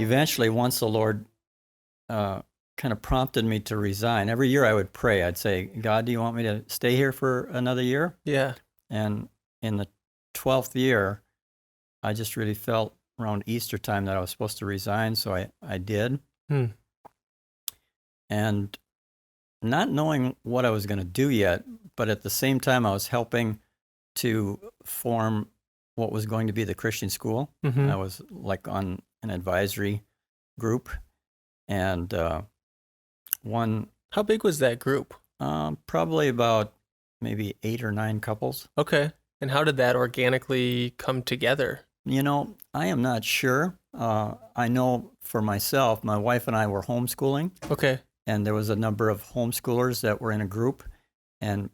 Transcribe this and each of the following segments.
eventually, once the Lord kind of prompted me to resign, every year I would pray. I'd say, God, do you want me to stay here for another year? Yeah. And in the 12th year, I just really felt around Easter time that I was supposed to resign, so I did. And not knowing what I was going to do yet, but at the same time, I was helping to form what was going to be the Christian school. I was like on an advisory group, and How big was that group? Probably about maybe 8 or 9 couples. Okay. And how did that organically come together? I am not sure. I know for myself, my wife and I were homeschooling. Okay. And there was a number of homeschoolers that were in a group. And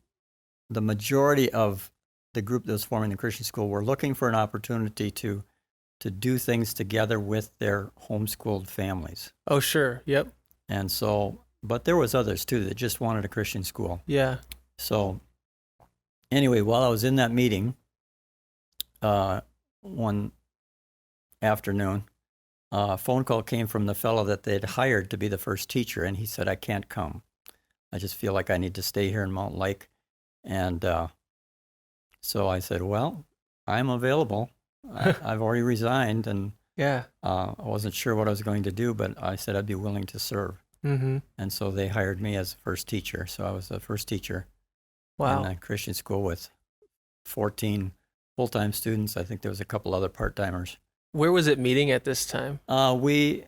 the majority of the group that was forming the Christian school were looking for an opportunity to do things together with their homeschooled families. Oh, sure. Yep. And so, but there was others too that just wanted a Christian school. Yeah. So anyway, while I was in that meeting, one afternoon, a phone call came from the fellow that they'd hired to be the first teacher, and he said, I can't come. I just feel like I need to stay here in Mountain Lake. And so I said, well, I'm available. I've already resigned, and yeah, I wasn't sure what I was going to do, but I said I'd be willing to serve. And so they hired me as first teacher. So I was the first teacher in a Christian school with 14 full-time students. I think there was a couple other part-timers. Where was it meeting at this time? We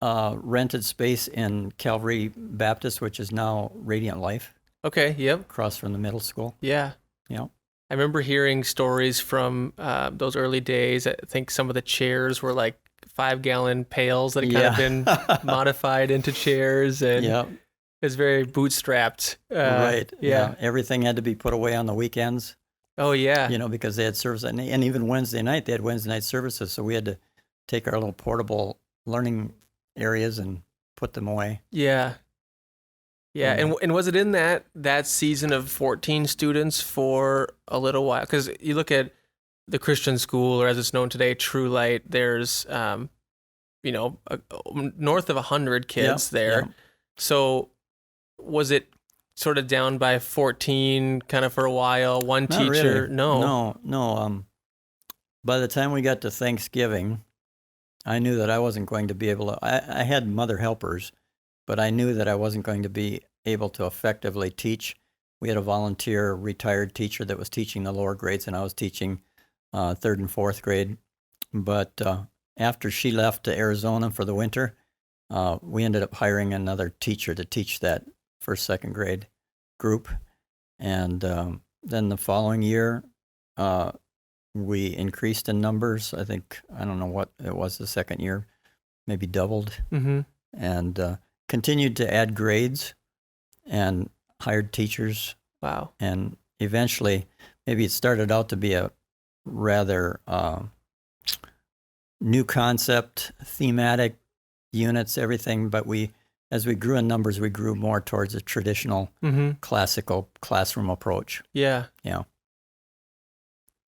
rented space in Calvary Baptist, which is now Radiant Life. Okay, yep. Across from the middle school. Yeah. Yeah. I remember hearing stories from those early days. I think some of the chairs were like 5-gallon pails that had kind of been modified into chairs, and it was very bootstrapped. Right. Yeah. Everything had to be put away on the weekends. Oh, yeah. Because they had service, and even Wednesday night, they had Wednesday night services. So we had to take our little portable learning areas and put them away. Yeah. Yeah. And was it in that season of 14 students for a little while? Because you look at the Christian school, or as it's known today, True Light, there's, north of 100 kids there. Yeah. So was it sort of down by 14 kind of for a while? One Not teacher? Really. No. By the time we got to Thanksgiving, I knew that I wasn't going to be able to, I had mother helpers, but I knew that I wasn't going to be able to effectively teach. We had a volunteer retired teacher that was teaching the lower grades, and I was teaching 3rd and 4th grade. But after she left to Arizona for the winter, we ended up hiring another teacher to teach that 1st, 2nd grade group. And then the following year, we increased in numbers. I don't know what it was the second year, maybe doubled. And continued to add grades and hired teachers. Wow. And eventually, maybe it started out to be a rather new concept, thematic units, everything, but as we grew in numbers, we grew more towards a traditional classical classroom approach. Yeah. Yeah.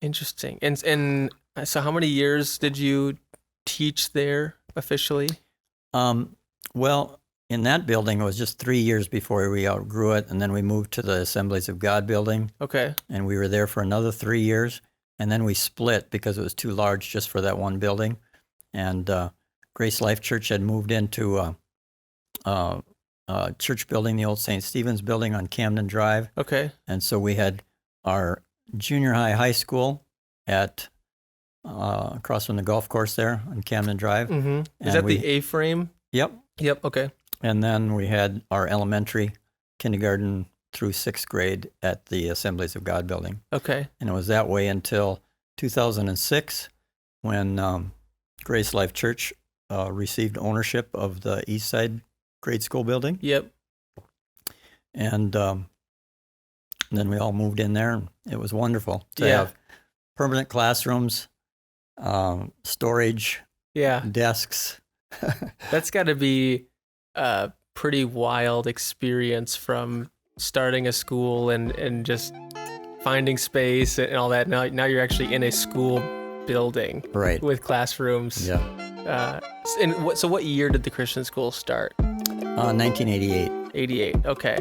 Interesting. And so how many years did you teach there officially? Well, in that building, it was just 3 years before we outgrew it, and then we moved to the Assemblies of God building. Okay. And we were there for another 3 years, and then we split because it was too large just for that one building. And Grace Life Church had moved into a church building, the old St. Stephen's building on Camden Drive. Okay. And so we had our junior high school at across from the golf course there on Camden Drive. Is that the A-frame? Yep. Okay. And then we had our elementary, kindergarten through 6th grade at the Assemblies of God building. Okay. And it was that way until 2006 when Grace Life Church received ownership of the East Side grade school building. Yep. And then we all moved in there, and it was wonderful to have permanent classrooms, storage, desks. That's got to be a pretty wild experience from starting a school and just finding space and all that. Now you're actually in a school building, right, with classrooms. Yeah. So what year did the Christian school start? 1988. 88. Okay.